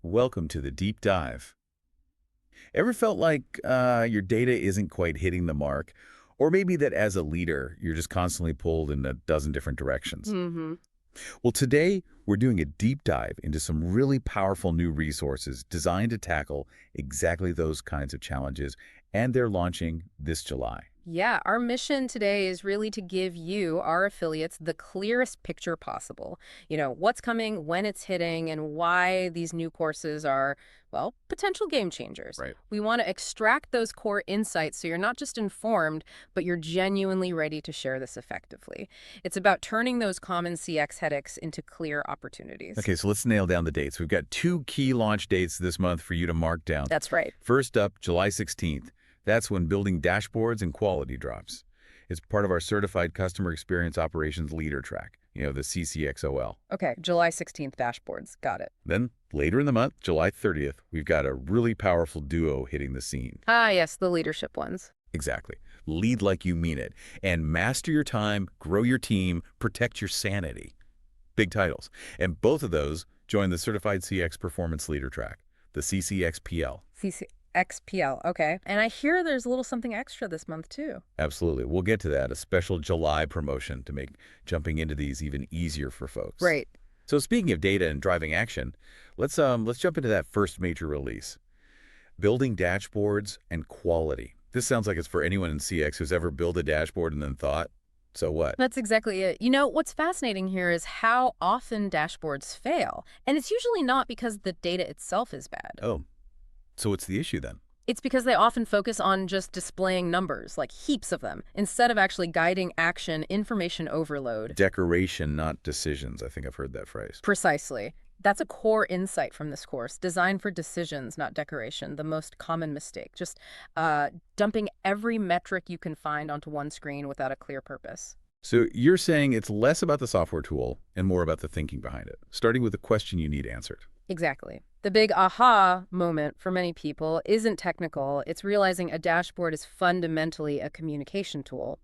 Welcome to the deep dive. Ever felt like your data isn't quite hitting the mark? Or maybe that as a leader, you're just constantly pulled in a dozen different directions? hmm Well, today we're doing a deep dive into some really powerful new resources designed to tackle exactly those kinds of challenges, and they're launching this July. Yeah, our mission today is really to give you, our affiliates, the clearest picture possible. What's coming, when it's hitting, and why these new courses are, well, potential game changers. Right. We want to extract those core insights so you're not just informed, but you're genuinely ready to share this effectively. It's about turning those common CX headaches into clear opportunities. Okay, so let's nail down the dates. We've got two key launch dates this month for you to mark down. That's right. First up, July 16th. That's when building dashboards and quality drops. It's part of our Certified Customer Experience Operations Leader track, the CCXOL. Okay, July 16th dashboards. Got it. Then, later in the month, July 30th, we've got a really powerful duo hitting the scene. Ah, yes, the leadership ones. Exactly. Lead like you mean it, and master your time, grow your team, protect your sanity. Big titles. And both of those join the Certified CX Performance Leader track, the CCXPL. CCXPL, okay. And I hear there's a little something extra this month, too. Absolutely. We'll get to that, a special July promotion to make jumping into these even easier for folks. Right. So speaking of data and driving action, let's jump into that first major release. Building dashboards and quality. This sounds like it's for anyone in CX who's ever built a dashboard and then thought, so what? That's exactly it. What's fascinating here is how often dashboards fail. And it's usually not because the data itself is bad. Oh, so what's the issue then? It's because they often focus on just displaying numbers, like heaps of them, instead of actually guiding action, information overload. Decoration, not decisions. I think I've heard that phrase. Precisely. That's a core insight from this course. Designed for decisions, not decoration. The most common mistake. Just dumping every metric you can find onto one screen without a clear purpose. So you're saying it's less about the software tool and more about the thinking behind it, starting with the question you need answered. Exactly. The big aha moment for many people isn't technical. It's realizing a dashboard is fundamentally a communication tool.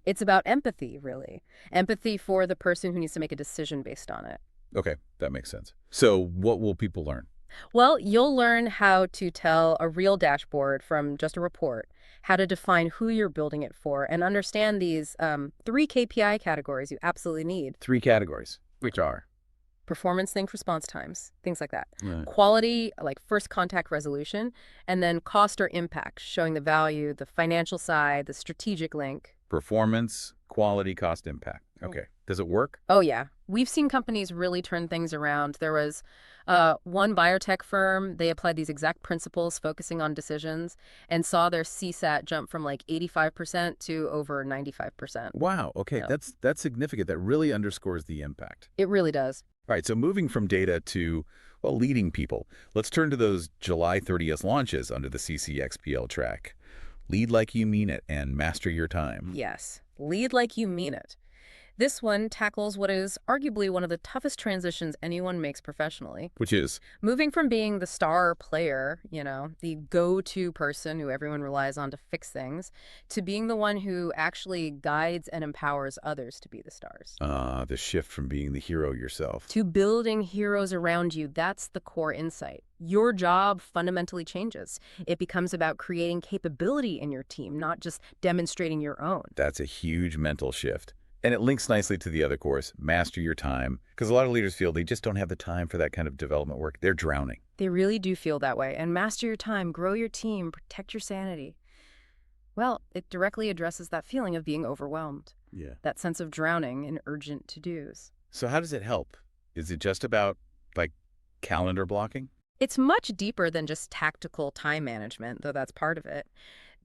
It's about empathy, really. Empathy for the person who needs to make a decision based on it. Okay, that makes sense. So what will people learn? Well, you'll learn how to tell a real dashboard from just a report, how to define who you're building it for, and understand these three KPI categories you absolutely need. Three categories, which are? Performance sync response times, things like that. Right. Quality, like first contact resolution, and then cost or impact, showing the value, the financial side, the strategic link. Performance, quality, cost, impact. Okay. Does it work? Oh, yeah. We've seen companies really turn things around. There was one biotech firm, they applied these exact principles, focusing on decisions, and saw their CSAT jump from like 85% to over 95%. Wow. Okay. Yeah. That's significant. That really underscores the impact. It really does. All right. So moving from data to, well, leading people, let's turn to those July 30th launches under the CCXPL track. Lead like you mean it and master your time. Yes. Lead like you mean it. This one tackles what is arguably one of the toughest transitions anyone makes professionally. Which is? Moving from being the star player, the go-to person who everyone relies on to fix things, to being the one who actually guides and empowers others to be the stars. The shift from being the hero yourself. To building heroes around you, that's the core insight. Your job fundamentally changes. It becomes about creating capability in your team, not just demonstrating your own. That's a huge mental shift. And it links nicely to the other course, Master Your Time, because a lot of leaders feel they just don't have the time for that kind of development work. They're drowning. They really do feel that way. And master your time, grow your team, protect your sanity. Well, it directly addresses that feeling of being overwhelmed, Yeah. that sense of drowning in urgent to-dos. So how does it help? Is it just about, like, calendar blocking? It's much deeper than just tactical time management, though that's part of it.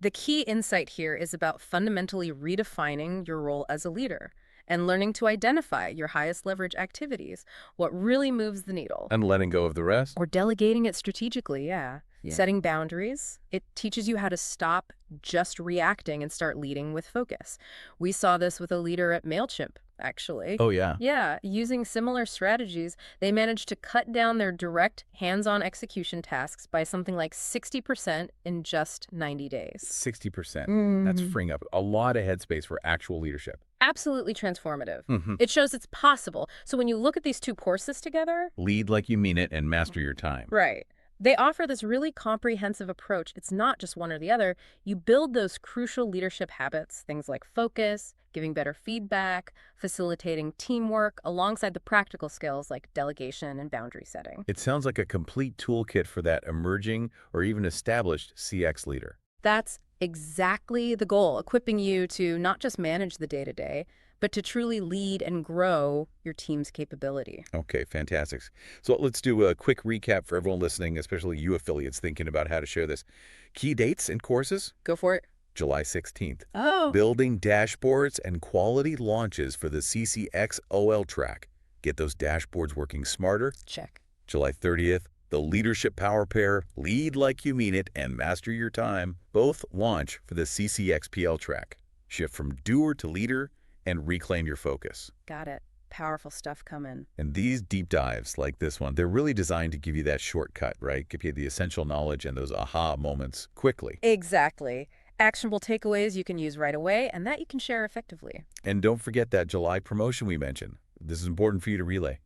The key insight here is about fundamentally redefining your role as a leader and learning to identify your highest leverage activities, what really moves the needle. And letting go of the rest? Or delegating it strategically, yeah. Yeah. Setting boundaries. It teaches you how to stop just reacting and start leading with focus. We saw this with a leader at MailChimp, actually. Oh, yeah. Yeah, using similar strategies, they managed to cut down their direct hands-on execution tasks by something like 60% in just 90 days. 60%. That's freeing up a lot of headspace for actual leadership. Absolutely transformative. It shows it's possible. So when you look at these two courses together, Lead like you mean it and master your time. right, they offer this really comprehensive approach. It's not just one or the other. You build those crucial leadership habits, things like focus, giving better feedback, facilitating teamwork, alongside the practical skills like delegation and boundary setting. It sounds like a complete toolkit for that emerging or even established CX leader. That's exactly the goal, equipping you to not just manage the day-to-day, but to truly lead and grow your team's capability. Okay, fantastic. So let's do a quick recap for everyone listening, especially you affiliates thinking about how to share this. Key dates and courses? Go for it. July 16th. Oh. Building dashboards and quality launches for the CCX OL track. Get those dashboards working smarter. Check. July 30th. The Leadership Power Pair, Lead Like You Mean It and Master Your Time, both launch for the CCXPL track. Shift from doer to leader and reclaim your focus. Got it. Powerful stuff coming. And these deep dives like this one, they're really designed to give you that shortcut, right? Give you the essential knowledge and those aha moments quickly. Exactly. Actionable takeaways you can use right away and that you can share effectively. And don't forget that July promotion we mentioned. This is important for you to relay.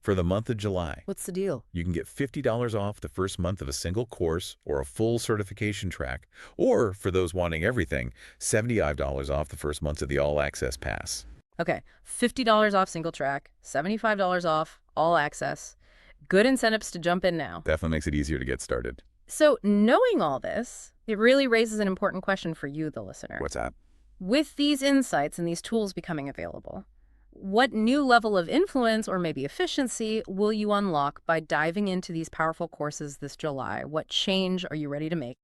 For the month of July, What's the deal? you can get $50 off the first month of a single course or a full certification track. Or, for those wanting everything, $75 off the first month of the All Access Pass. Okay, $50 off single track, $75 off all access. Good incentives to jump in now. Definitely makes it easier to get started. So knowing all this, it really raises an important question for you, the listener. What's that? With these insights and these tools becoming available, what new level of influence or maybe efficiency will you unlock by diving into these powerful courses this July? What change are you ready to make?